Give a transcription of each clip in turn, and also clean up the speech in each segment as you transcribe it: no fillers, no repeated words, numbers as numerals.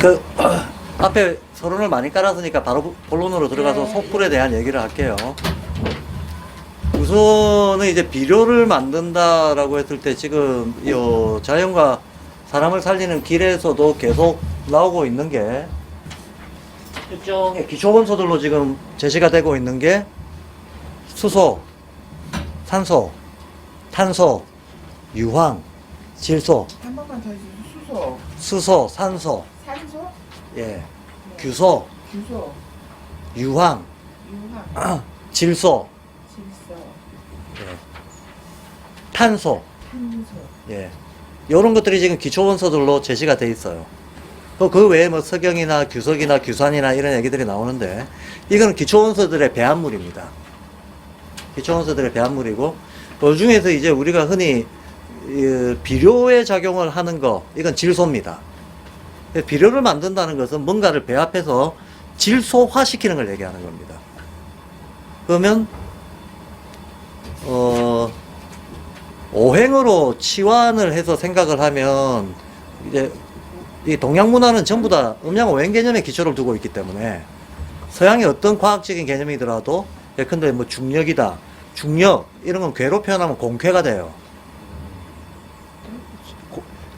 그 앞에 서론을 많이 깔았으니까 바로 본론으로 들어가서 네. 속불에 대한 얘기를 할게요. 우선은 이제 비료를 만든다라고 했을 때 지금 이 자연과 사람을 살리는 길에서도 계속 나오고 있는 게 일종의 기초원소들로 지금 제시가 되고 있는 게 수소, 산소, 탄소, 유황, 질소, 한 번만 더 해주세요. 수소, 수소, 산소, 산소, 예, 규소, 규소, 유황, 유황, 질소, 질소, 예, 탄소, 탄소. 예, 이런 것들이 지금 기초원소들로 제시가 돼 있어요. 그 외에 뭐 석영이나 규석이나 규산이나 이런 얘기들이 나오는데 이거는 기초원소들의 배합물입니다. 기초원소들의 배합물이고 그 중에서 이제 우리가 흔히 비료의 작용을 하는 거 이건 질소입니다. 비료를 만든다는 것은 뭔가를 배합해서 질소화시키는 걸 얘기하는 겁니다. 그러면 오행으로 치환을 해서 생각을 하면 이제 이 동양 문화는 전부 다 음양 오행 개념의 기초를 두고 있기 때문에 서양의 어떤 과학적인 개념이더라도 예컨대 뭐 중력이다, 중력 이런 건 괴로 표현하면 공쾌가 돼요.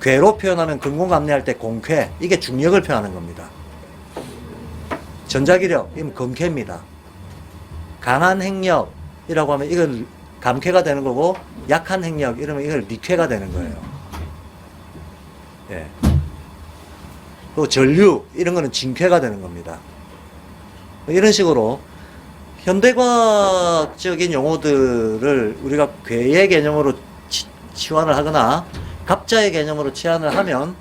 괴로 표현하면 근공감리할 때 공쾌, 이게 중력을 표현하는 겁니다. 전자기력 이건 금쾌입니다. 강한 행력이라고 하면 이건 감쾌가 되는 거고 약한 행력 이러면 이걸 미쾌가 되는 거예요. 예. 또 전류 이런 거는 진쾌가 되는 겁니다. 이런 식으로 현대과학적인 용어들을 우리가 괴의 개념으로 치환을 하거나 갑자의 개념으로 치환을 하면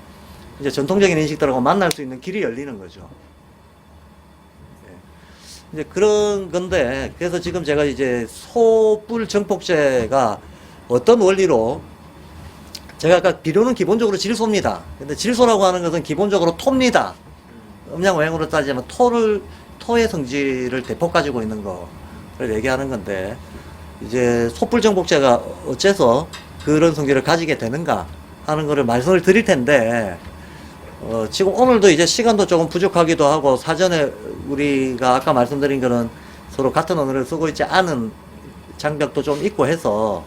이제 전통적인 인식들하고 만날 수 있는 길이 열리는 거죠. 예. 이제 그런 건데 그래서 지금 제가 이제 소뿔 정폭제가 어떤 원리로 제가 아까 비료는 기본적으로 질소입니다. 근데 질소라고 하는 것은 기본적으로 토입니다. 음양오행으로 따지면 토의 성질을 대폭 가지고 있는 거를 얘기하는 건데, 이제 소뿔 정복제가 어째서 그런 성질을 가지게 되는가 하는 거를 말씀을 드릴 텐데, 지금 오늘도 이제 시간도 조금 부족하기도 하고, 사전에 우리가 아까 말씀드린 거는 서로 같은 언어를 쓰고 있지 않은 장벽도 좀 있고 해서,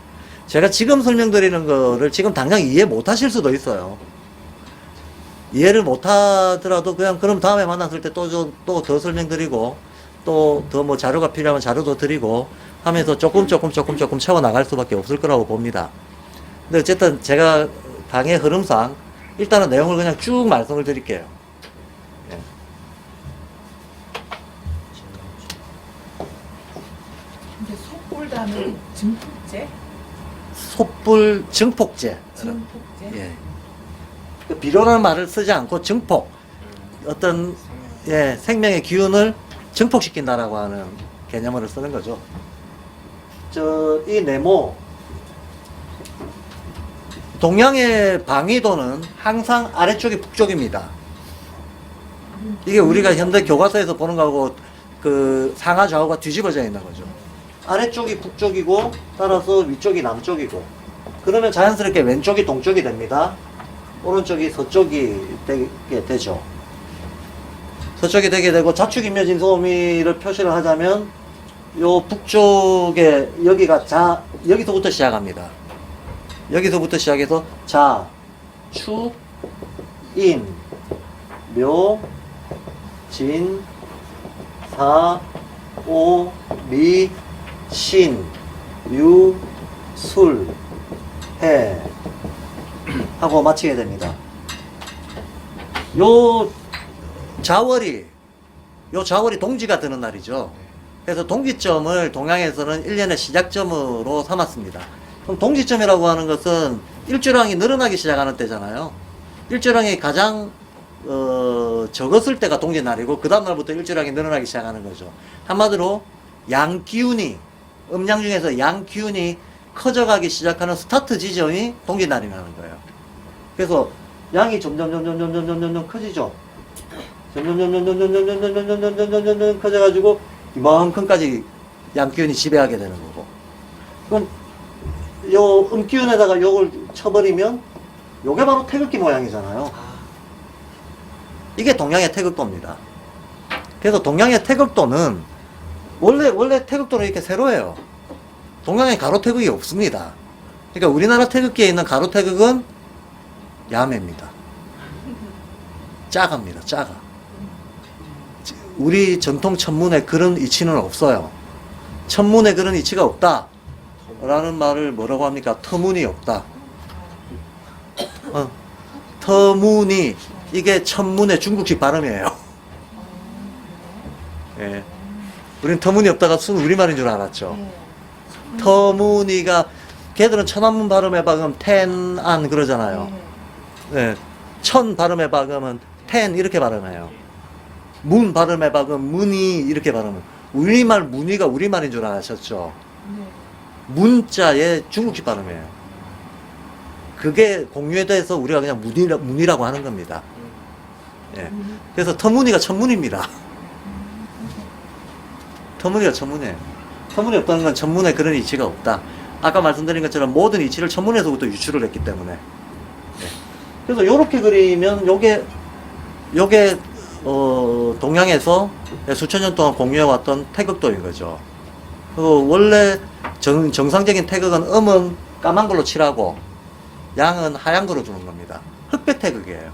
제가 지금 설명드리는 거를 지금 당장 이해 못 하실 수도 있어요. 이해를 못 하더라도 그냥 그럼 다음에 만났을 때 또 더 설명드리고 또 더 뭐 자료가 필요하면 자료도 드리고 하면서 조금 채워 나갈 수밖에 없을 거라고 봅니다. 근데 어쨌든 제가 강의 흐름상 일단은 내용을 그냥 쭉 말씀을 드릴게요. 예. 근데 속불 다음에 증폭제? 소뿔 증폭제. 증폭제? 예. 그 비료라는 말을 쓰지 않고 증폭. 어떤 예, 생명의 기운을 증폭시킨다라고 하는 개념을 쓰는 거죠. 이 네모 동양의 방위도는 항상 아래쪽이 북쪽입니다. 이게 우리가 현대 교과서에서 보는 거하고 그 상하 좌우가 뒤집어져 있는 거죠. 아래쪽이 북쪽이고 따라서 위쪽이 남쪽이고, 그러면 자연스럽게 왼쪽이 동쪽이 됩니다. 오른쪽이 서쪽이 되게 되죠. 서쪽이 되게 되고, 자축인묘진 소미를 표시를 하자면 요 북쪽에 여기가 여기서부터 시작합니다. 여기서부터 시작해서 자, 축, 인, 묘, 진, 사, 오, 미, 신, 유, 술, 해 하고 마치게 됩니다. 요 자월이 동지가 드는 날이죠. 그래서 동지점을 동양에서는 1년의 시작점으로 삼았습니다. 그럼 동지점이라고 하는 것은 일주량이 늘어나기 시작하는 때잖아요. 일주량이 가장 적었을 때가 동지날이고 그 다음날부터 일주량이 늘어나기 시작하는 거죠. 한마디로 양기운이, 음양 중에서 양기운이 커져가기 시작하는 스타트 지점이 동지날이라는 거예요. 그래서 양이 점점 커지죠. 점점 커져가지고 이만큼까지 양기운이 지배하게 되는 거고, 그럼 요 음기운에다가 요걸 쳐버리면 요게 바로 태극기 모양이잖아요. 이게 동양의 태극도입니다. 그래서 동양의 태극도는 원래 태극도는 이렇게 세로예요. 동양에 가로 태극이 없습니다. 그러니까 우리나라 태극기에 있는 가로 태극은 야매입니다. 작아입니다. 작아. 우리 전통 천문에 그런 이치는 없어요. 천문에 그런 이치가 없다 라는 말을 뭐라고 합니까? 터무니 없다. 터무니, 이게 천문의 중국식 발음이에요. 예. 우린 터무니 없다가 순 우리말인 줄 알았죠. 터무니가, 걔들은 천안문 발음해봐 그러면 텐안 그러잖아요. 예. 천 발음해봐 그러면 텐 이렇게 발음해요. 문 발음해봐 그러면 문이 이렇게 발음해요. 우리말 문이가 우리말인 줄 아셨죠? 문자의 중국식 발음이에요. 그게 공유에 대해서 우리가 그냥 문이라고 하는 겁니다. 예. 그래서 터무니가 천문입니다. 터무니가 천문이에요. 터무니 없다는 건 천문에 그런 이치가 없다. 아까 말씀드린 것처럼 모든 이치를 천문에서부터 유출을 했기 때문에. 예. 그래서 요렇게 그리면 요게 동양에서 수천 년 동안 공유해왔던 태극도인 거죠. 원래 정상적인 태극은 음은 까만 걸로 칠하고 양은 하얀 걸로 주는 겁니다. 흑백 태극이에요.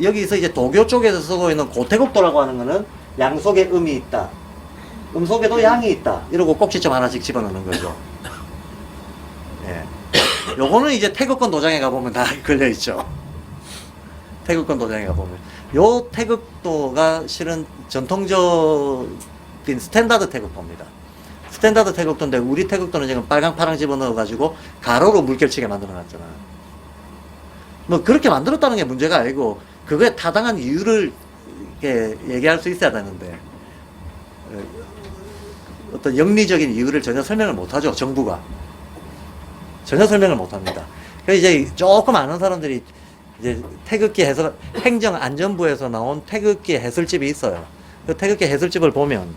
여기서 이제 도교 쪽에서 쓰고 있는 고태극도라고 하는 거는 양 속에 음이 있다. 음 속에도 양이 있다. 이러고 꼭지점 하나씩 집어넣는 거죠. 예. 요거는 이제 태극권 도장에 가보면 다 걸려있죠. 태극권 도장에 가보면. 요 태극도가 실은 전통적인 스탠다드 태극도입니다. 스탠다드 태극도인데 우리 태극도는 지금 빨강 파랑 집어넣어가지고 가로로 물결치게 만들어놨잖아요. 뭐 그렇게 만들었다는 게 문제가 아니고 그거에 타당한 이유를 이렇게 얘기할 수 있어야 되는데 어떤 영리적인 이유를 전혀 설명을 못하죠. 정부가 전혀 설명을 못합니다. 그래서 이제 조금 아는 사람들이 이제 태극기 해설 행정안전부에서 나온 태극기 해설집이 있어요. 그 태극기 해설집을 보면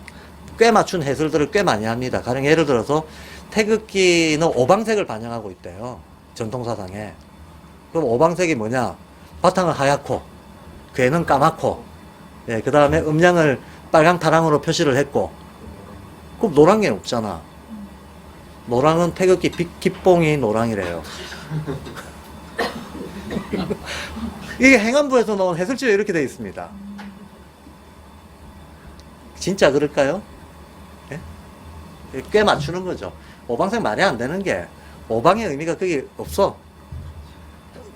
꽤 맞춘 해설들을 꽤 많이 합니다. 가령 예를 들어서 태극기는 오방색을 반영하고 있대요. 전통사상에. 그럼 오방색이 뭐냐? 바탕은 하얗고 괴는 까맣고 예, 그 다음에 음양을 빨강 타랑으로 표시를 했고 그럼 노랑이 없잖아. 노랑은 태극기 깃봉이 노랑이래요. 이게 행안부에서 나온 해설집에 이렇게 되어 있습니다. 진짜 그럴까요? 예? 꽤 맞추는 거죠. 오방색 말이 안 되는 게 오방의 의미가 그게 없어.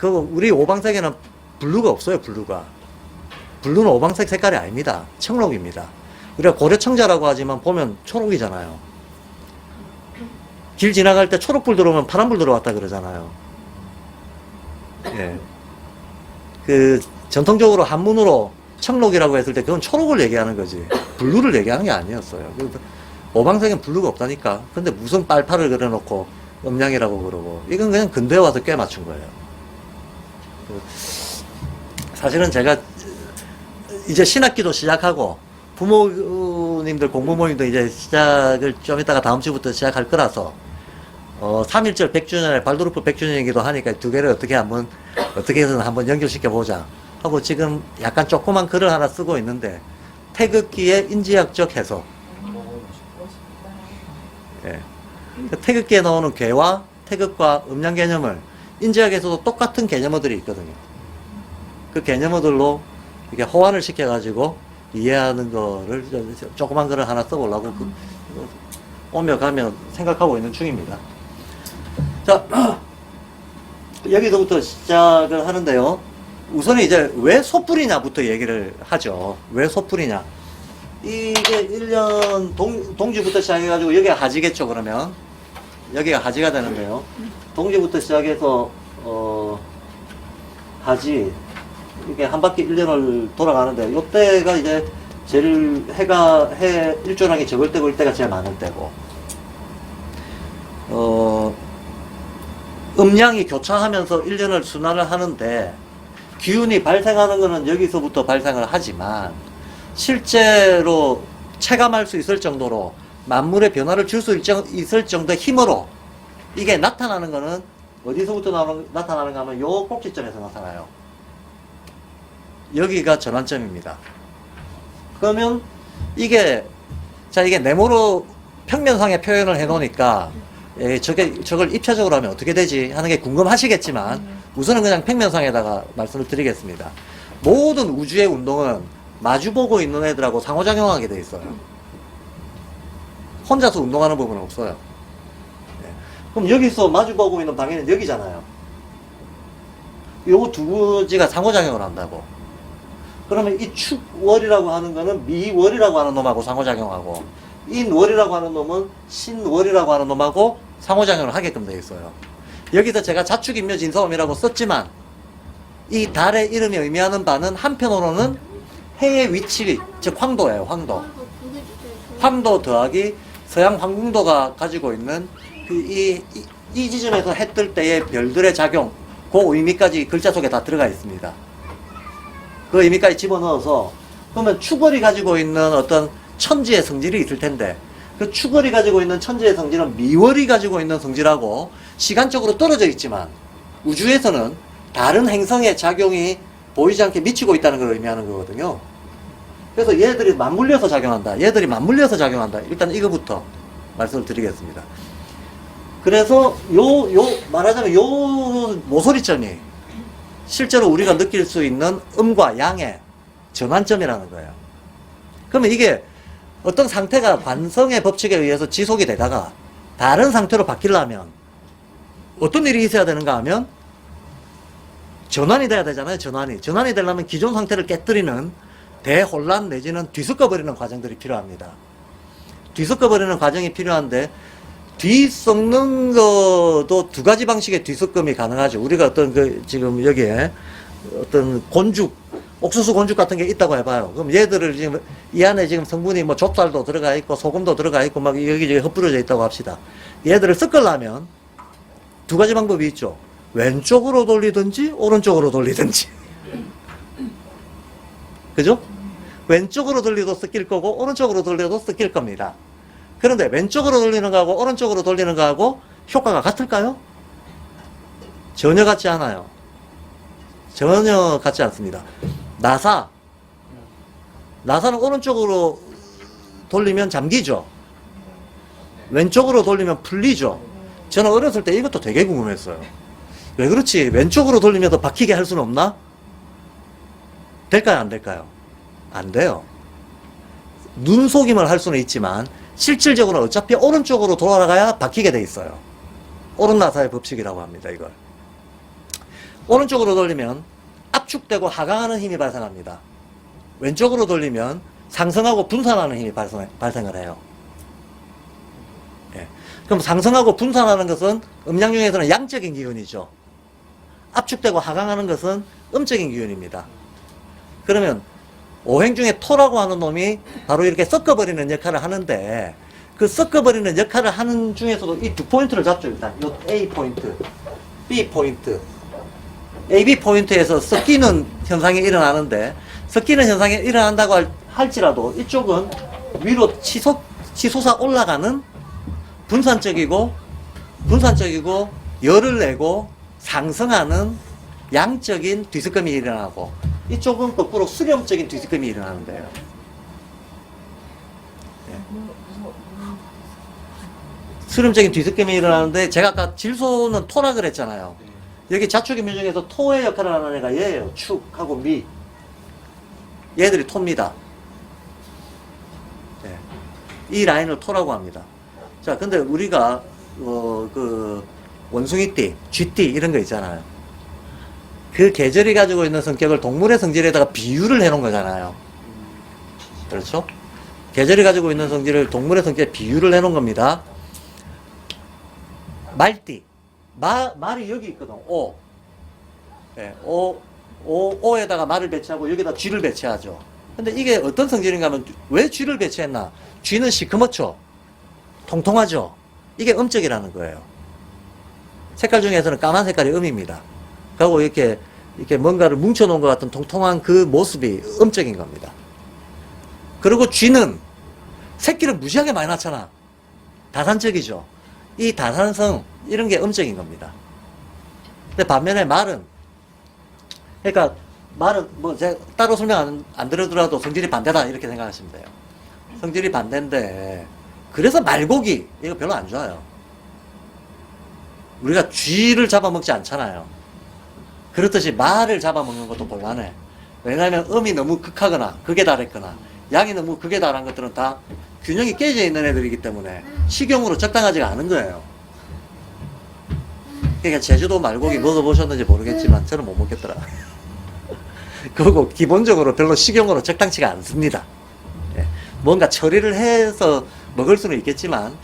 우리 오방색에는 블루가 없어요. 블루는 오방색 색깔이 아닙니다. 청록입니다. 우리가 고려청자라고 하지만 보면 초록이잖아요. 길 지나갈 때 초록불 들어오면 파란불 들어왔다 그러잖아요. 예. 전통적으로 한문으로 청록이라고 했을 때 그건 초록을 얘기하는 거지. 블루를 얘기하는 게 아니었어요. 오방색엔 블루가 없다니까. 근데 무슨 빨파를 그려놓고 음양이라고 그러고. 이건 그냥 근대에 와서 꽤 맞춘 거예요. 사실은 제가 이제 신학기도 시작하고 부모님들 공부모님도 이제 시작을 좀 이따가 다음 주부터 시작할 거라서 3.1절 100주년에 발도르프 100주년이기도 하니까 두 개를 어떻게 해서는 한번 연결시켜 보자 하고 지금 약간 조그만 글을 하나 쓰고 있는데 태극기의 인지학적 해석. 예. 태극기에 나오는 괴와 태극과 음양 개념을 인지학에서도 똑같은 개념어들이 있거든요. 그 개념어들로 이렇게 호환을 시켜가지고 이해하는 거를 조그만 글을 하나 써보려고 오며 가며 생각하고 있는 중입니다. 자, 여기서부터 시작을 하는데요. 우선 이제 왜 소뿔이냐부터 얘기를 하죠. 왜 소뿔이냐. 이게 1년 동지부터 시작해가지고 여기가 하지겠죠, 그러면. 여기가 하지가 되는데요. 동지부터 시작해서, 하지. 이게 한 바퀴 1년을 돌아가는데, 요때가 이제 제일 해 일조량이 적을 때고, 이때가 제일 많을 때고, 음양이 교차하면서 1년을 순환을 하는데, 기운이 발생하는 거는 여기서부터 발생을 하지만, 실제로 체감할 수 있을 정도로 만물의 변화를 줄 수 있을 정도의 힘으로 이게 나타나는 거는 어디서부터 나타나는가 하면 요 꼭지점에서 나타나요. 여기가 전환점입니다. 그러면 이게 이게 네모로 평면상에 표현을 해 놓으니까 저걸 입체적으로 하면 어떻게 되지 하는 게 궁금하시겠지만 우선은 그냥 평면상에다가 말씀을 드리겠습니다. 모든 우주의 운동은 마주보고 있는 애들하고 상호작용하게 돼 있어요. 혼자서 운동하는 부분은 없어요. 네. 그럼 여기서 마주보고 있는 방향은 여기잖아요. 요 두 가지가 상호작용을 한다고. 그러면 이 축월이라고 하는 거는 미월이라고 하는 놈하고 상호작용하고, 인월이라고 하는 놈은 신월이라고 하는 놈하고 상호작용을 하게끔 되어 있어요. 여기서 제가 자축인묘진서음이라고 썼지만 이 달의 이름이 의미하는 바는 한편으로는 해의 위치, 즉 황도예요. 황도. 황도 더하기 서양 황궁도가 가지고 있는 이 지점에서 해 뜰 때의 별들의 작용, 그 의미까지 글자 속에 다 들어가 있습니다. 그 의미까지 집어넣어서, 그러면 축월이 가지고 있는 어떤 천지의 성질이 있을 텐데, 그 축월이 가지고 있는 천지의 성질은 미월이 가지고 있는 성질하고 시간적으로 떨어져 있지만 우주에서는 다른 행성의 작용이 보이지 않게 미치고 있다는 걸 의미하는 거거든요. 그래서 얘들이 맞물려서 작용한다. 얘들이 맞물려서 작용한다. 일단 이거부터 말씀을 드리겠습니다. 그래서 말하자면 요 모서리점이 실제로 우리가 느낄 수 있는 음과 양의 전환점이라는 거예요. 그러면 이게 어떤 상태가 관성의 법칙에 의해서 지속이 되다가 다른 상태로 바뀌려면 어떤 일이 있어야 되는가 하면 전환이 돼야 되잖아요. 전환이 되려면 기존 상태를 깨뜨리는 대혼란 내지는 뒤섞어버리는 과정들이 필요합니다. 뒤섞어버리는 과정이 필요한데, 뒤섞는 것도 두 가지 방식의 뒤섞음이 가능하죠. 우리가 어떤 지금 여기에 어떤 옥수수 곤죽 같은 게 있다고 해봐요. 그럼 얘들을 지금 이 안에 지금 성분이 뭐 좁쌀도 들어가 있고 소금도 들어가 있고 막 여기저기 흩뿌려져 있다고 합시다. 얘들을 섞으려면 두 가지 방법이 있죠. 왼쪽으로 돌리든지 오른쪽으로 돌리든지. 그죠? 왼쪽으로 돌려도 섞일 거고 오른쪽으로 돌려도 섞일 겁니다. 그런데 왼쪽으로 돌리는 거하고 오른쪽으로 돌리는 거하고 효과가 같을까요? 전혀 같지 않아요. 전혀 같지 않습니다. 나사는 오른쪽으로 돌리면 잠기죠. 왼쪽으로 돌리면 풀리죠. 저는 어렸을 때 이것도 되게 궁금했어요. 왜 그렇지? 왼쪽으로 돌리면서 박히게 할 수는 없나? 될까요? 안 될까요? 안 돼요. 눈속임을 할 수는 있지만 실질적으로 어차피 오른쪽으로 돌아가야 박히게 돼 있어요. 오른나사의 법칙이라고 합니다. 이걸 오른쪽으로 돌리면 압축되고 하강하는 힘이 발생합니다. 왼쪽으로 돌리면 상승하고 분산하는 힘이 발생을 해요. 예. 그럼 상승하고 분산하는 것은 음양 중에서는 양적인 기운이죠. 압축되고 하강하는 것은 음적인 기운입니다. 그러면 오행 중에 토라고 하는 놈이 바로 이렇게 섞어버리는 역할을 하는데, 그 섞어버리는 역할을 하는 중에서도 이 두 포인트를 잡죠. 일단 이 A 포인트, B 포인트. AB 포인트에서 섞이는 현상이 일어나는데, 섞이는 현상이 일어난다고 할지라도 이쪽은 위로 치솟아 올라가는 분산적이고 열을 내고 상승하는 양적인 뒤섞음이 일어나고, 이쪽은 거꾸로 수렴적인 뒤섞음이 일어나는데요. 네. 수렴적인 뒤섞임이 일어나는데, 제가 아까 질소는 토라 그랬잖아요. 여기 자축인묘 중에서 토의 역할을 하는 애가 얘예요. 축하고 미. 얘들이 토입니다. 네. 이 라인을 토라고 합니다. 자, 근데 우리가 원숭이띠, 쥐띠 이런 거 있잖아요. 그 계절이 가지고 있는 성격을 동물의 성질에다가 비유를 해놓은 거잖아요. 그렇죠? 계절이 가지고 있는 성질을 동물의 성질에 비유를 해놓은 겁니다. 말띠. 말이 여기 있거든. 오. 네, 오에다가 말을 배치하고 여기다 쥐를 배치하죠. 근데 이게 어떤 성질인가 하면, 왜 쥐를 배치했나? 쥐는 시커멓죠? 통통하죠? 이게 음적이라는 거예요. 색깔 중에서는 까만 색깔이 음입니다. 그리고 이렇게 뭔가를 뭉쳐놓은 것 같은 통통한 그 모습이 음적인 겁니다. 그리고 쥐는 새끼를 무지하게 많이 낳잖아. 다산적이죠. 이 다산성, 이런 게 음적인 겁니다. 근데 반면에 말은, 그러니까 말은 뭐 제가 따로 설명 안 드리더라도 성질이 반대다 이렇게 생각하시면 돼요. 성질이 반대인데 그래서 말고기 이거 별로 안 좋아요. 우리가 쥐를 잡아먹지 않잖아요. 그렇듯이 말을 잡아먹는 것도 곤란해. 왜냐하면 음이 너무 극하거나 극에 달했거나 양이 너무 극에 달한 것들은 다 균형이 깨져 있는 애들이기 때문에 식용으로 적당하지가 않은 거예요. 그러니까 제주도 말고기 먹어보셨는지 모르겠지만 저는 못 먹겠더라. 그리고 기본적으로 별로 식용으로 적당치가 않습니다. 예. 뭔가 처리를 해서 먹을 수는 있겠지만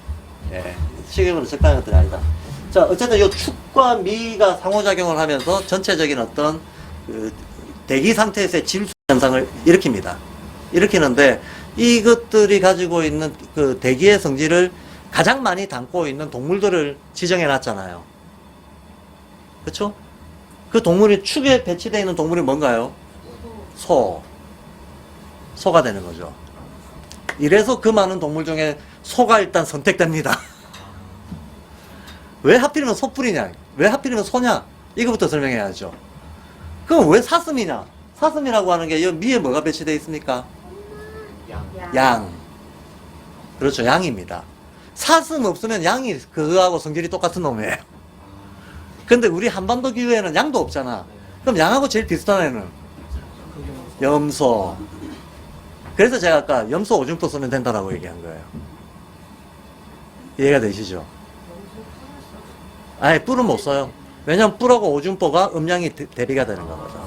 예. 식용으로 적당한 것들이 아니다. 자, 어쨌든 이 축과 미가 상호작용을 하면서 전체적인 어떤 그 대기 상태에서의 질소 현상을 일으킵니다. 일으키는데 이것들이 가지고 있는 그 대기의 성질을 가장 많이 담고 있는 동물들을 지정해 놨잖아요. 그쵸? 그 동물이 축에 배치되어 있는 동물이 뭔가요? 소가 되는 거죠. 이래서 그 많은 동물 중에 소가 일단 선택됩니다. 왜 하필이면 소뿔이냐? 왜 하필이면 소냐? 이거부터 설명해야죠. 그럼 왜 사슴이냐? 사슴이라고 하는 게 이 미에 뭐가 배치되어 있습니까? 양. 그렇죠. 양입니다. 사슴 없으면 양이 그거하고 성질이 똑같은 놈이에요. 근데 우리 한반도 기후에는 양도 없잖아. 그럼 양하고 제일 비슷한 애는 염소. 그래서 제가 아까 염소 오줌포 쓰면 된다라고 얘기한 거예요. 이해가 되시죠? 아니, 뿔은 못 써요. 왜냐면 뿔하고 오줌포가 음양이 대비가 되는 거거든.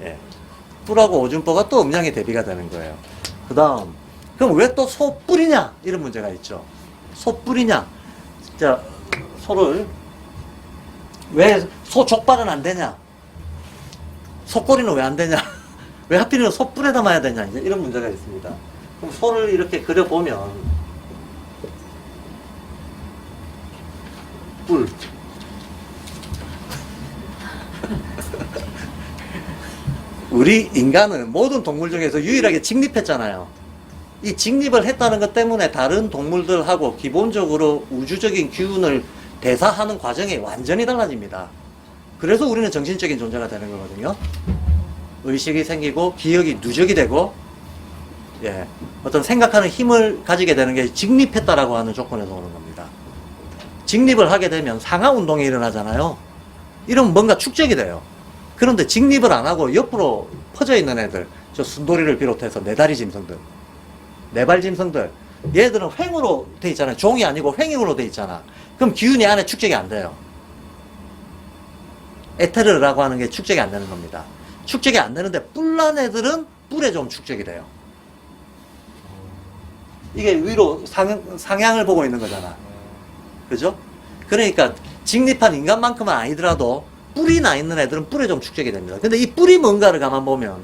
예. 뿔하고 오줌포가 또 음양이 대비가 되는 거예요. 그 다음, 그럼 왜 또 소뿔이냐? 이런 문제가 있죠. 소뿔이냐? 자, 소를, 왜 소 족발은 안 되냐? 소꼬리는 왜 안 되냐? 왜 하필이면 소뿔에 담아야 되냐? 이제 이런 문제가 있습니다. 그럼 소를 이렇게 그려보면, 뿔. 우리 인간은 모든 동물 중에서 유일하게 직립했잖아요. 이 직립을 했다는 것 때문에 다른 동물들하고 기본적으로 우주적인 기운을 대사하는 과정이 완전히 달라집니다. 그래서 우리는 정신적인 존재가 되는 거거든요. 의식이 생기고 기억이 누적이 되고 예, 어떤 생각하는 힘을 가지게 되는 게 직립했다라고 하는 조건에서 오는 겁니다. 직립을 하게 되면 상하 운동이 일어나잖아요. 이러면 뭔가 축적이 돼요. 그런데 직립을 안 하고 옆으로 퍼져 있는 애들, 저 순돌이를 비롯해서 네다리 짐승들, 네발 짐승들, 얘들은 횡으로 돼 있잖아요. 종이 아니고 횡으로 돼 있잖아. 그럼 기운이 안에 축적이 안 돼요. 에테르라고 하는 게 축적이 안 되는 겁니다. 축적이 안 되는데 뿔난 애들은 뿔에 좀 축적이 돼요. 이게 위로 상향을 보고 있는 거잖아. 그죠? 그러니까 직립한 인간만큼은 아니더라도 뿔이 나 있는 애들은 뿔에 좀 축적이 됩니다. 근데 이 뿔이 뭔가를 가만 보면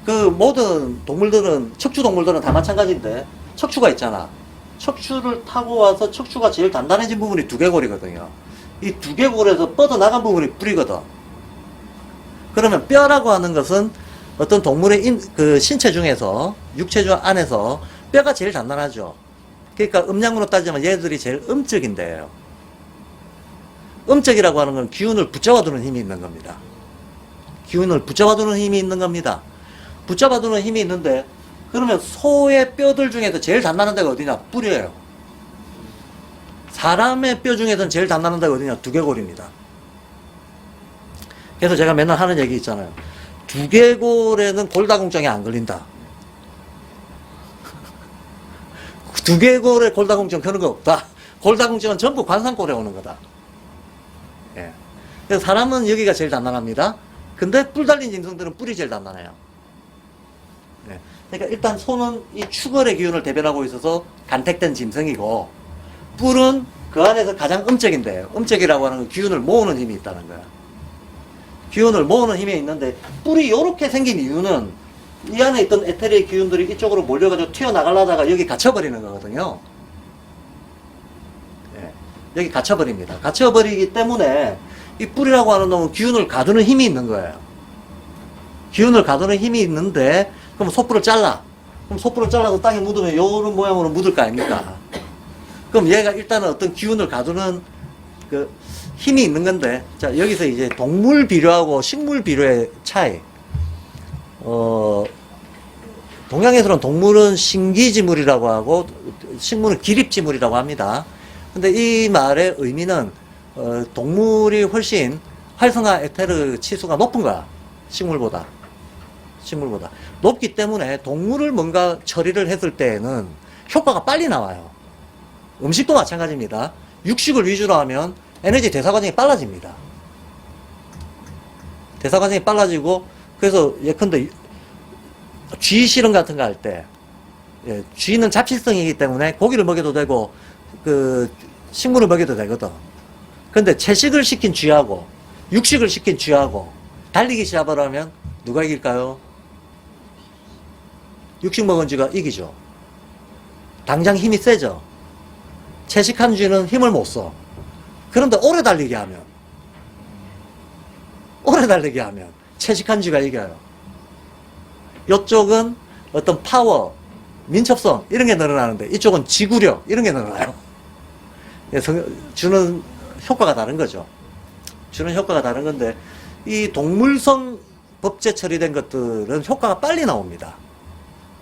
그 모든 동물들은 척추 동물들은 다 마찬가지인데 척추가 있잖아. 척추를 타고 와서 척추가 제일 단단해진 부분이 두개골이거든요. 이 두개골에서 뻗어나간 부분이 뿔이거든. 그러면 뼈라고 하는 것은 어떤 동물의 그 신체 중에서 육체 중 안에서 뼈가 제일 단단하죠. 그러니까 음양으로 따지면 얘들이 제일 음적인데요. 음적이라고 하는 건 기운을 붙잡아두는 힘이 있는 겁니다. 기운을 붙잡아두는 힘이 있는 겁니다. 붙잡아두는 힘이 있는데 그러면 소의 뼈들 중에서 제일 단단한 데가 어디냐? 뿔이에요. 사람의 뼈 중에서는 제일 단단한 데가 어디냐? 두개골입니다. 그래서 제가 맨날 하는 얘기 있잖아요. 두개골에는 골다공증이 안 걸린다. 두개골에 골다공증 그런 거 없다. 골다공증은 전부 관상골에 오는 거다. 예. 그래서 사람은 여기가 제일 단단합니다. 근데 뿔 달린 짐승들은 뿔이 제일 단단해요. 예. 그러니까 일단 소는 이 축월의 기운을 대변하고 있어서 간택된 짐승이고, 뿔은 그 안에서 가장 음적인데, 음적이라고 하는 건 기운을 모으는 힘이 있다는 거야. 기운을 모으는 힘이 있는데, 뿔이 이렇게 생긴 이유는 이 안에 있던 에테리의 기운들이 이쪽으로 몰려가지고 튀어나가려다가 여기 갇혀버리는 거거든요. 예. 여기 갇혀버립니다. 갇혀버리기 때문에 이 뿔이라고 하는 놈은 기운을 가두는 힘이 있는 거예요. 기운을 가두는 힘이 있는데, 그럼 소뿔을 잘라. 그럼 소뿔을 잘라서 땅에 묻으면 요런 모양으로 묻을 거 아닙니까? 그럼 얘가 일단은 어떤 기운을 가두는 그 힘이 있는 건데, 자, 여기서 이제 동물 비료하고 식물 비료의 차이. 동양에서는 동물은 신기지물이라고 하고, 식물은 기립지물이라고 합니다. 근데 이 말의 의미는, 동물이 훨씬 활성화 에테르 치수가 높은 거야. 식물보다. 높기 때문에 동물을 뭔가 처리를 했을 때에는 효과가 빨리 나와요. 음식도 마찬가지입니다. 육식을 위주로 하면 에너지 대사 과정이 빨라집니다. 대사 과정이 빨라지고, 그래서 예컨대 쥐 실험 같은 거 할 때, 예, 쥐는 잡식성이기 때문에 고기를 먹여도 되고, 그, 식물을 먹여도 되거든. 근데 채식을 시킨 쥐하고, 육식을 시킨 쥐하고, 달리기 시합을 하면 누가 이길까요? 육식 먹은 쥐가 이기죠. 당장 힘이 세죠. 채식한 쥐는 힘을 못 써. 그런데 오래 달리게 하면 채식한 쥐가 이겨요. 이쪽은 어떤 파워, 민첩성 이런 게 늘어나는데 이쪽은 지구력 이런 게 늘어나요. 주는 효과가 다른 거죠. 주는 효과가 다른 건데 이 동물성 법제 처리된 것들은 효과가 빨리 나옵니다.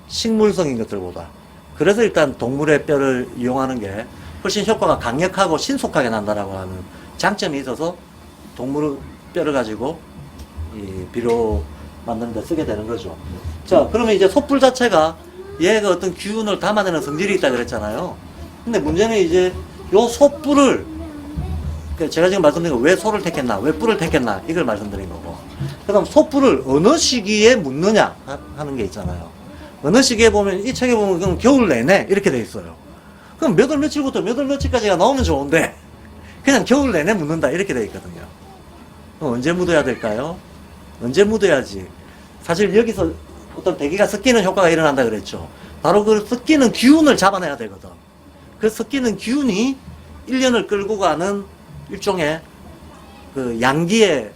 식물성인 것들보다. 그래서 일단 동물의 뼈를 이용하는 게 훨씬 효과가 강력하고 신속하게 난다라고 하는 장점이 있어서 동물 뼈를 가지고 이 비료 만드는 데 쓰게 되는 거죠. 자, 그러면 이제 소뿔 자체가 얘가 어떤 기운을 담아내는 성질이 있다 그랬잖아요. 근데 문제는 이제 요 소뿔을, 제가 지금 말씀드린 거 왜 소를 택했나, 왜 뿔을 택했나, 이걸 말씀드린 거고. 그 다음 소뿔을 어느 시기에 묻느냐 하는 게 있잖아요. 어느 시기에 보면, 이 책에 보면 그냥 겨울 내내 이렇게 돼 있어요. 그럼 몇 월 며칠부터 몇 월 며칠까지가 나오면 좋은데, 그냥 겨울 내내 묻는다 이렇게 돼 있거든요. 그럼 언제 묻어야 될까요? 언제 묻어야지? 사실 여기서 어떤 대기가 섞이는 효과가 일어난다 그랬죠. 바로 그 섞이는 기운을 잡아내야 되거든. 그 섞이는 기운이 1년을 끌고 가는 일종의 그 양기의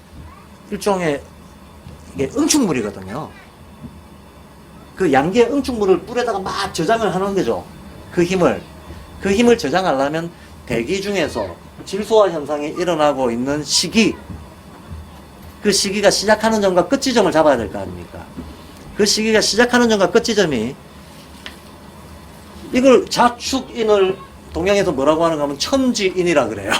일종의 이게 응축물이거든요. 그 양기의 응축물을 뿔에다가 막 저장을 하는 거죠. 그 힘을 저장하려면 대기 중에서 질소화 현상이 일어나고 있는 시기, 그 시기가 시작하는 점과 끝 지점을 잡아야 될 거 아닙니까? 그 시기가 시작하는 점과 끝 지점이, 이걸 자축인을 동양에서 뭐라고 하는가 하면 천지인이라 그래요.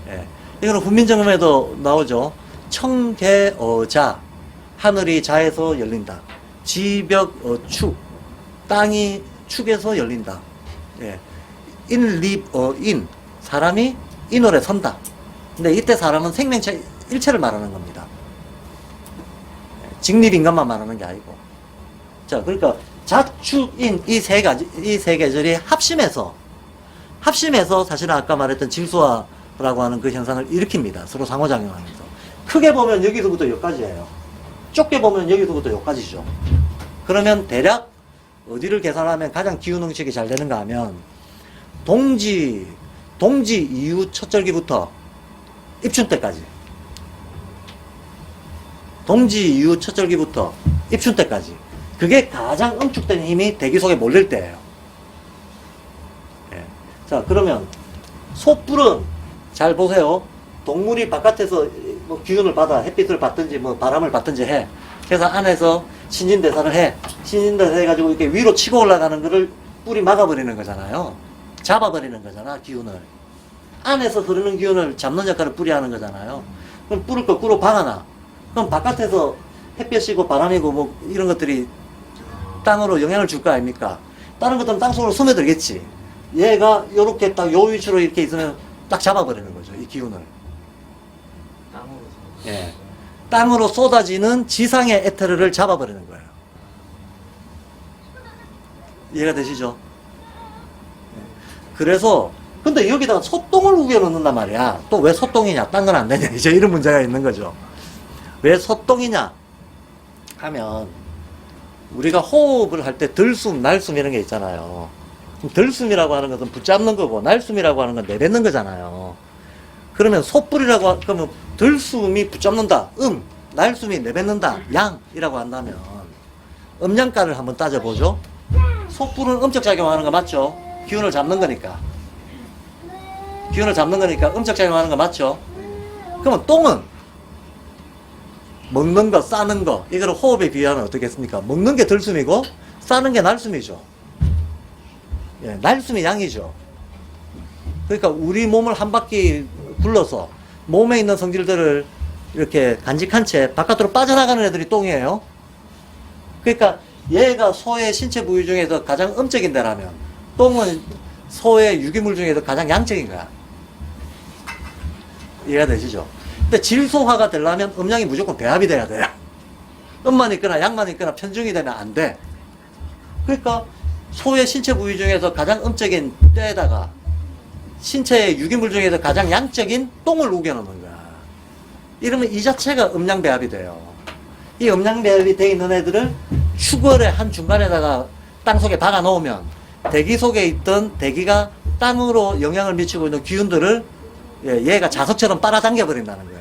예. 이거는 훈민정음에도 나오죠. 청계어자, 하늘이 자에서 열린다. 지벽어축, 땅이 축에서 열린다. 예. 인립어인, 사람이 인월에 선다. 근데 이때 사람은 생명체 일체를 말하는 겁니다. 직립인간만 말하는 게 아니고. 자, 그러니까 자축인 이 세 계절이 합심해서 사실은 아까 말했던 질소화라고 하는 그 현상을 일으킵니다. 서로 상호작용하면서. 크게 보면 여기서부터 여기까지예요. 좁게 보면 여기서부터 여기까지죠. 그러면 대략 어디를 계산하면 가장 기운 응축이 잘 되는가 하면 동지 이후 첫 절기부터 입춘 때까지. 동지 이후 첫 절기부터 입춘 때까지. 그게 가장 응축된 힘이 대기 속에 몰릴 때예요. 예. 자, 그러면 소뿔은 잘 보세요. 동물이 바깥에서 뭐 기운을 받아 햇빛을 받든지 뭐 바람을 받든지 해. 그래서 안에서 신진대사를 해. 신진대사 해가지고 이렇게 위로 치고 올라가는 거를 뿔이 막아버리는 거잖아요. 잡아버리는 거잖아, 기운을. 안에서 흐르는 기운을 잡는 역할을 뿔이 하는 거잖아요. 그럼 뿔을 거꾸로 박아놔. 그럼 바깥에서 햇볕이고 바람이고 뭐 이런 것들이 땅으로 영향을 줄 거 아닙니까? 다른 것들은 땅속으로 스며들겠지. 얘가 요렇게 딱 요 위치로 이렇게 있으면 딱 잡아버리는 거죠, 이 기운을. 땅으로. 예. 땅으로 쏟아지는 지상의 에테르를 잡아버리는 거예요. 이해가 되시죠? 그래서 근데 여기다가 소똥을 우겨 넣는단 말이야. 또 왜 소똥이냐? 딴 건 안 되냐? 이제 이런 문제가 있는 거죠. 왜 소똥이냐 하면 우리가 호흡을 할 때 들숨, 날숨 이런 게 있잖아요. 들숨이라고 하는 것은 붙잡는 거고 날숨이라고 하는 건 내뱉는 거잖아요. 그러면 소뿔이라고 그러면 들숨이 붙잡는다, 날숨이 내뱉는다, 양이라고 한다면 음양가를 한번 따져보죠. 소뿔은 음적 작용하는 거 맞죠? 기운을 잡는 거니까. 기운을 잡는 거니까 음적작용하는 거 맞죠? 그러면 똥은 먹는 거, 싸는 거, 이거를 호흡에 비유하면 어떻겠습니까? 먹는 게 들숨이고 싸는 게 날숨이죠. 예, 날숨이 양이죠. 그러니까 우리 몸을 한 바퀴 굴러서 몸에 있는 성질들을 이렇게 간직한 채 바깥으로 빠져나가는 애들이 똥이에요. 그러니까 얘가 소의 신체 부위 중에서 가장 음적인 데라면 똥은 소의 유기물 중에서 가장 양적인 거야. 이해가 되시죠? 근데 질소화가 되려면 음양이 무조건 배합이 돼야 돼요. 음만 있거나 양만 있거나 편중이 되면 안 돼. 그러니까 소의 신체 부위 중에서 가장 음적인 때에다가 신체의 유기물 중에서 가장 양적인 똥을 우겨넣는 거야. 이러면 이 자체가 음양배합이 돼요. 이 음양배합이 돼 있는 애들을 추걸의 한 중간에다가 땅 속에 박아 놓으면 대기 속에 있던 대기가 땅으로 영향을 미치고 있는 기운들을 얘가 자석처럼 빨아당겨 버린다는 거예요.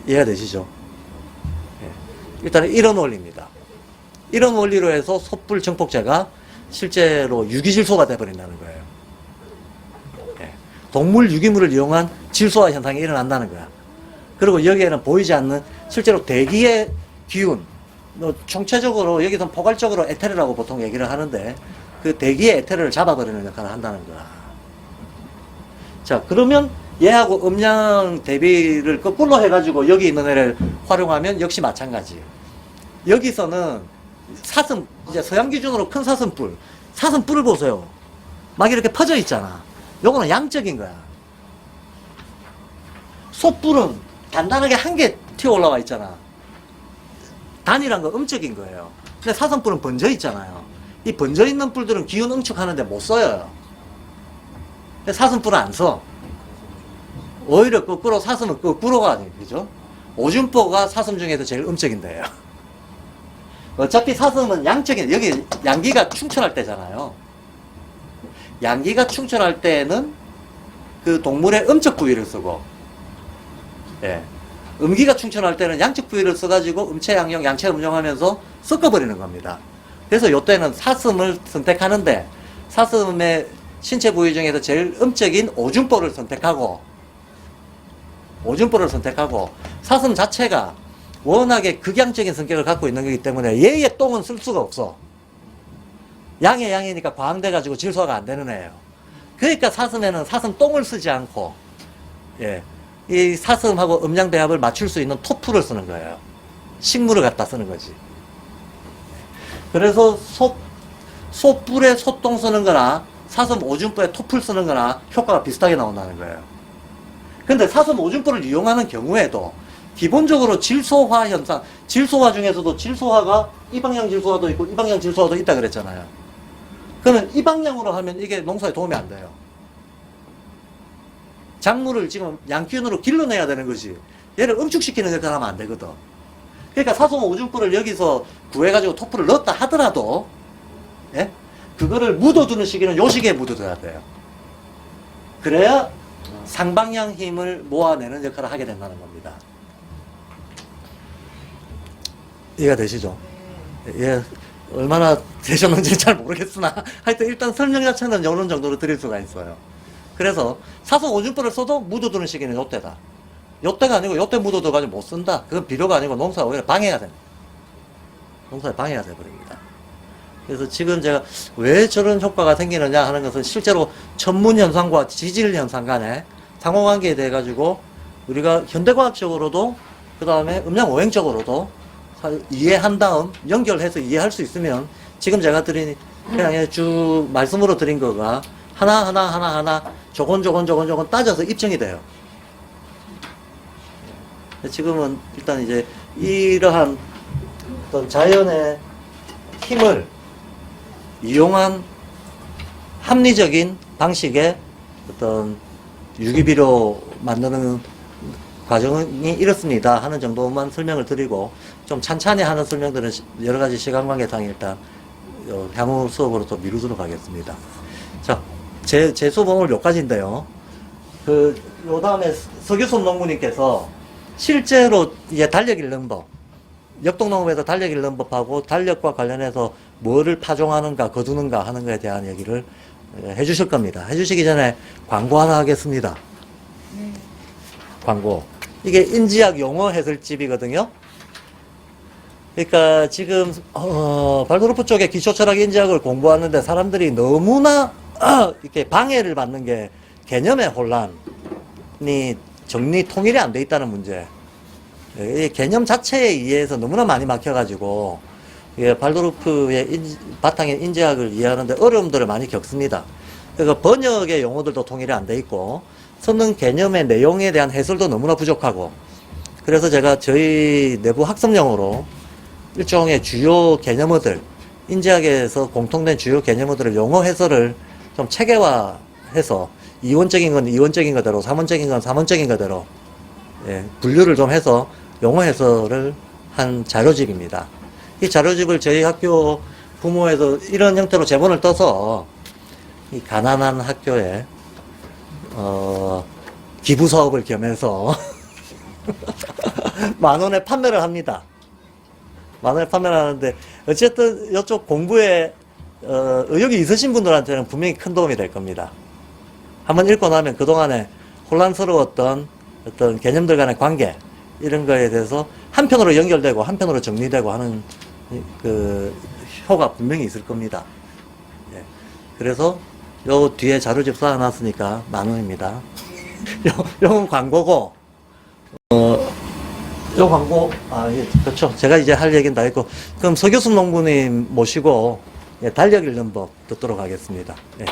이해가 되시죠? 일단은 이런 원리입니다. 이런 원리로 해서 솥불 정폭제가 실제로 유기질소가 돼버린다는 거예요. 동물 유기물을 이용한 질소화 현상이 일어난다는 거야. 그리고 여기에는 보이지 않는 실제로 대기의 기운, 총체적으로 여기서 포괄적으로 에테르라고 보통 얘기를 하는데 그 대기의 에테르를 잡아버리는 역할을 한다는 거야. 자, 그러면 얘하고 음양 대비를 거꾸로 해가지고 여기 있는 애를 활용하면 역시 마찬가지. 여기서는 사슴, 이제 서양 기준으로 큰 사슴뿔을 보세요. 막 이렇게 퍼져 있잖아. 요거는 양적인 거야. 솥불은 단단하게 한 개 튀어 올라와 있잖아. 단이란 거 음적인 거예요. 근데 사슴뿔은 번져 있잖아요. 이 번져 있는 뿔들은 기운 응축하는데 못 써요. 근데 사슴뿔은 안 써. 오히려 거꾸로 사슴은 거꾸로가 아니에요. 그죠? 오줌보가 사슴 중에서 제일 음적인데요. 어차피 사슴은 양적인, 여기 양기가 충천할 때잖아요. 양기가 충천할 때는 그 동물의 음적 부위를 쓰고, 예. 음기가 충천할 때는 양적 부위를 써가지고 음체양용, 양체음용하면서 섞어버리는 겁니다. 그래서 요때는 사슴을 선택하는데, 사슴의 신체 부위 중에서 제일 음적인 오줌보를 선택하고, 사슴 자체가 워낙에 극양적인 성격을 갖고 있는 거기 때문에 얘의 똥은 쓸 수가 없어. 양의 양이니까 과항돼가지고 질소화가 안 되는 애예요. 그러니까 사슴에는 사슴 똥을 쓰지 않고, 예, 이 사슴하고 음양배합을 맞출 수 있는 토풀을 쓰는 거예요. 식물을 갖다 쓰는 거지. 그래서 소뿔에 소똥 쓰는 거나 사슴 오줌뿔에 토풀 쓰는 거나 효과가 비슷하게 나온다는 거예요. 근데 사슴 오줌뿔을 이용하는 경우에도 기본적으로 질소화 현상, 질소화 중에서도 질소화가 이 방향 질소화도 있고 이 방향 질소화도 있다 그랬잖아요. 그러면 이 방향으로 하면 이게 농사에 도움이 안 돼요. 작물을 지금 양기운으로 길러내야 되는 거지. 얘를 응축시키는 역할을 하면 안 되거든. 그러니까 사슴 오줌뿔을 여기서 구해가지고 토풀을 넣었다 하더라도, 예? 그거를 묻어두는 시기는 요 시기에 묻어둬야 돼요. 그래야 상방향 힘을 모아내는 역할을 하게 된다는 겁니다. 이해가 되시죠? 예, 얼마나 되셨는지 잘 모르겠으나 하여튼 일단 설명 자체는 이런 정도로 드릴 수가 있어요. 그래서 사슴 오줌뿔을 써도 묻어두는 시기는 요때다. 요때가 아니고 요때 묻어둬가지고 못 쓴다. 그건 비료가 아니고 농사가 오히려 방해가 됩니다. 농사에 방해가 돼버립니다. 그래서 지금 제가 왜 저런 효과가 생기느냐 하는 것은 실제로 천문 현상과 지질 현상 간에 상호관계에 대해 가지고 우리가 현대과학적으로도 그 다음에 음양오행적으로도 이해한 다음 연결해서 이해할 수 있으면 지금 제가 드린 그냥 쭉 말씀으로 드린 거가 하나 조건 따져서 입증이 돼요. 지금은 일단 이제 이러한 어떤 자연의 힘을 이용한 합리적인 방식의 어떤 유기비료 만드는 과정이 이렇습니다 하는 정도만 설명을 드리고 좀 찬찬히 하는 설명들은 여러 가지 시간 관계상 일단 향후 수업으로 또 미루도록 하겠습니다. 자, 제 수업은 오늘 몇 가지인데요. 요 다음에 서규섭 농부님께서 실제로 이제 달력 읽는 법, 역동농업에서 달력 읽는 법하고 달력과 관련해서 뭐를 파종하는가, 거두는가 하는 것에 대한 얘기를 해주실 겁니다. 해주시기 전에 광고 하나 하겠습니다. 네. 광고. 이게 인지학 용어 해설집이거든요. 그러니까 지금 발도르프 쪽에 기초철학 인지학을 공부하는데 사람들이 너무나 이렇게 방해를 받는 게 개념의 혼란이 정리 통일이 안 돼 있다는 문제. 이 개념 자체에 의해서 너무나 많이 막혀가지고 발도르프의 바탕의 인지학을 이해하는데 어려움들을 많이 겪습니다. 그러니까 번역의 용어들도 통일이 안 돼 있고 선능 개념의 내용에 대한 해설도 너무나 부족하고 그래서 제가 저희 내부 학습용어로 일종의 주요 개념어들 인지학에서 공통된 주요 개념어들을 용어 해설을 좀 체계화해서 이원적인 건 이원적인 거대로 3원적인 건 3원적인 거대로 분류를 좀 해서 용어 해설을 한 자료집입니다. 이 자료집을 저희 학교 부모에서 이런 형태로 제본을 떠서 이 가난한 학교에 기부 사업을 겸해서 10,000원에 판매를 합니다. 10,000원에 판매를 하는데 어쨌든 이쪽 공부에 의욕이 있으신 분들한테는 분명히 큰 도움이 될 겁니다. 한번 읽고 나면 그동안에 혼란스러웠던 어떤 개념들 간의 관계 이런 거에 대해서 한편으로 연결되고 한편으로 정리되고 하는 그 효가 분명히 있을 겁니다. 예. 그래서 요 뒤에 자료집 쌓아놨으니까 10,000원입니다. 요건 광고고 요 광고 예, 그렇죠. 제가 이제 할 얘기는 다 했고 그럼 서교순 농부님 모시고 달력 읽는 법 듣도록 하겠습니다. 예.